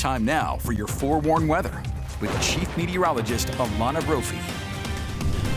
Time now for your forewarned weather with Chief Meteorologist Alana Brophy.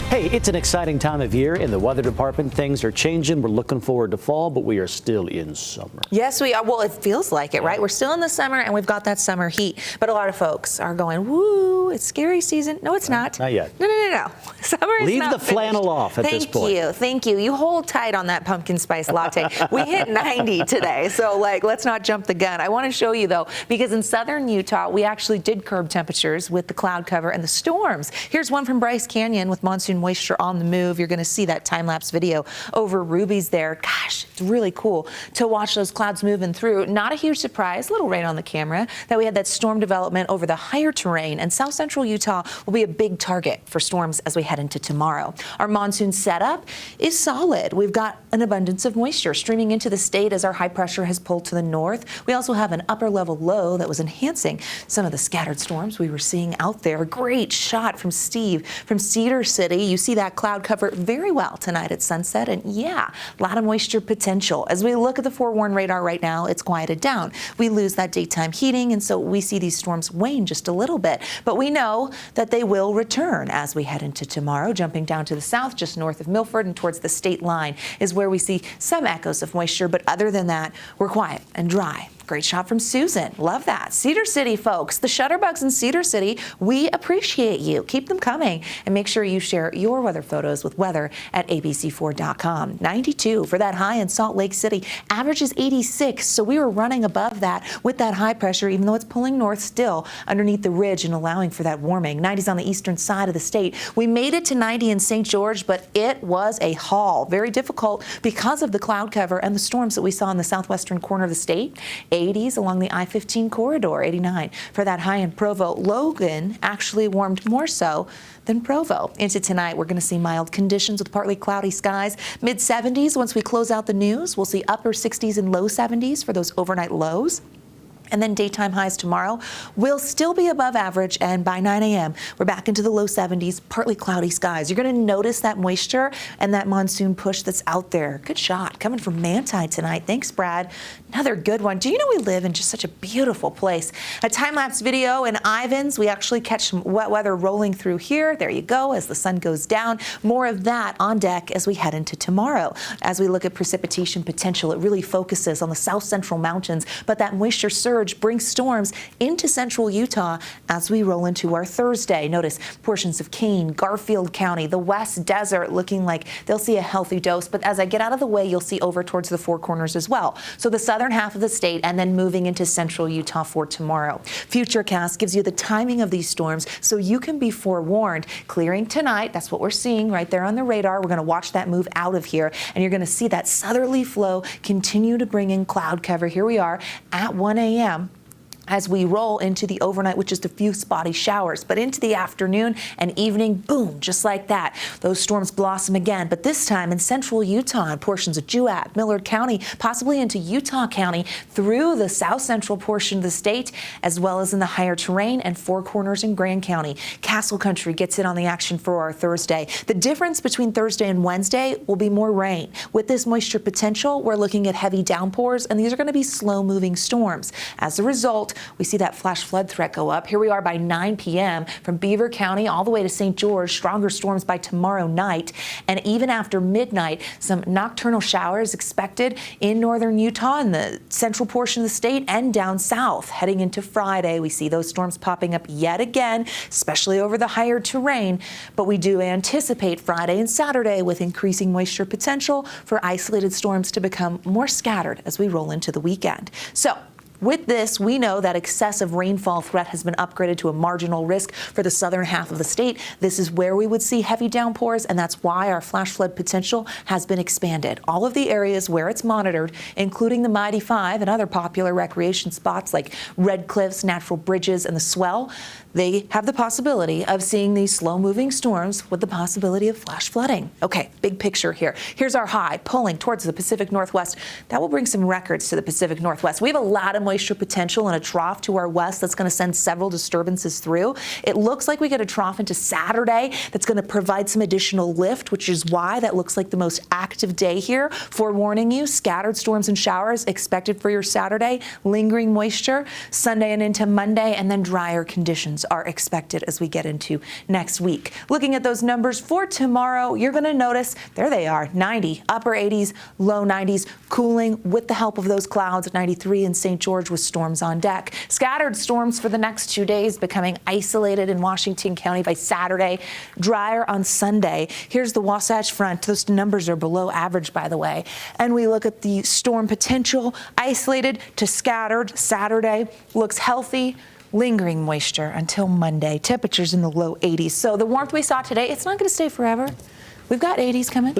Hey, it's an exciting time of year in the weather department. Things are changing. We're looking forward to fall, but we are still in summer. Yes, we are. Well, it feels like it, right? We're still in the summer and we've got that summer heat. But a lot of folks are going, woo, it's scary season. No, it's not. Not yet. No. Summer is Leave not the flannel finished. off at this point. Thank you. You hold tight on that pumpkin spice latte. We hit 90 today, so let's not jump the gun. I want to show you though, because in southern Utah, we actually did curb temperatures with the cloud cover and the storms. Here's one from Bryce Canyon with monsoon moisture on the move. You're going to see that time-lapse video over Ruby's there. Gosh, it's really cool to watch those clouds moving through. Not a huge surprise, little rain on the camera, that we had that storm development over the higher terrain, and south central Utah will be a big target for storms as we head into tomorrow. Our monsoon setup is solid. We've got an abundance of moisture streaming into the state as our high pressure has pulled to the north. We also have an upper level low that was enhancing some of the scattered storms we were seeing out there. Great shot from Steve from Cedar City. You see that cloud cover very well tonight at sunset, and yeah, a lot of moisture potential. As we look at the forewarned radar right now, it's quieted down. We lose that daytime heating, and so we see these storms wane just a little bit, but we know that they will return as we head into tomorrow. Jumping down to the south, just north of Milford and towards the state line is where we see some echoes of moisture, but other than that, we're quiet and dry. Great shot from Susan. Love that. Cedar City, folks. The shutterbugs in Cedar City, we appreciate you. Keep them coming and make sure you share your weather photos with weather at abc4.com. 92 for that high in Salt Lake City. Average is 86, so we were running above that with that high pressure, even though it's pulling north still underneath the ridge and allowing for that warming. 90s on the eastern side of the state. We made it to 90 in St. George, but it was a haul. Very difficult because of the cloud cover and the storms that we saw in the southwestern corner of the state. 80s along the I-15 corridor, 89 for that high in Provo. Logan actually warmed more so than Provo. Into tonight, we're going to see mild conditions with partly cloudy skies. Mid-70s once we close out the news. We'll see upper 60s and low 70s for those overnight lows. And then daytime highs tomorrow will still be above average, and by 9 a.m. we're back into the low 70s, partly cloudy skies. You're going to notice that moisture and that monsoon push that's out there. Good shot coming from Manti tonight. Thanks, Brad. Another good one. Do you know we live in just such a beautiful place? A time-lapse video in Ivins. We actually catch some wet weather rolling through here. There you go as the sun goes down. More of that on deck as we head into tomorrow. As we look at precipitation potential, it really focuses on the south central mountains, but that moisture surge brings storms into central Utah as we roll into our Thursday. Notice portions of Kane, Garfield County, the West Desert looking like they'll see a healthy dose, but as I get out of the way, you'll see over towards the Four Corners as well. So the southern half of the state and then moving into central Utah for tomorrow. Futurecast gives you the timing of these storms so you can be forewarned. Clearing tonight, that's what we're seeing right there on the radar. We're going to watch that move out of here, and you're going to see that southerly flow continue to bring in cloud cover. Here we are at 1 a.m. as we roll into the overnight with just a few spotty showers. But into the afternoon and evening, boom, just like that. Those storms blossom again, but this time in central Utah and portions of Juat, Millard County, possibly into Utah County, through the south central portion of the state, as well as in the higher terrain and Four Corners in Grand County. Castle Country gets in on the action for our Thursday. The difference between Thursday and Wednesday will be more rain. With this moisture potential, we're looking at heavy downpours, and these are going to be slow-moving storms. As a result, we see that flash flood threat go up. Here we are by 9 p.m. from Beaver County all the way to St. George. Stronger storms by tomorrow night. And even after midnight, some nocturnal showers expected in northern Utah and the central portion of the state and down south. Heading into Friday, we see those storms popping up yet again, especially over the higher terrain. But we do anticipate Friday and Saturday with increasing moisture potential for isolated storms to become more scattered as we roll into the weekend. So with this, we know that excessive rainfall threat has been upgraded to a marginal risk for the southern half of the state. This is where we would see heavy downpours, and that's why our flash flood potential has been expanded. All of the areas where it's monitored, including the Mighty Five and other popular recreation spots like Red Cliffs, Natural Bridges, and the Swell, they have the possibility of seeing these slow-moving storms with the possibility of flash flooding. Okay, big picture here. Here's our high pulling towards the Pacific Northwest. That will bring some records to the Pacific Northwest. We have a lot of moisture potential and a trough to our west that's going to send several disturbances through. It looks like we get a trough into Saturday that's going to provide some additional lift, which is why that looks like the most active day here. Forewarning you, scattered storms and showers expected for your Saturday, lingering moisture Sunday and into Monday, and then drier conditions are expected as we get into next week. Looking at those numbers for tomorrow, you're going to notice there they are, 90, upper 80s, low 90s, cooling with the help of those clouds at 93 in St. George with storms on deck. Scattered storms for the next 2 days, becoming isolated in Washington County by Saturday, drier on Sunday. Here's the Wasatch Front. Those numbers are below average, by the way. And we look at the storm potential, isolated to scattered. Saturday looks healthy. Lingering moisture until Monday. Temperatures in the low 80s. So the warmth we saw today, it's not going to stay forever. We've got 80s coming.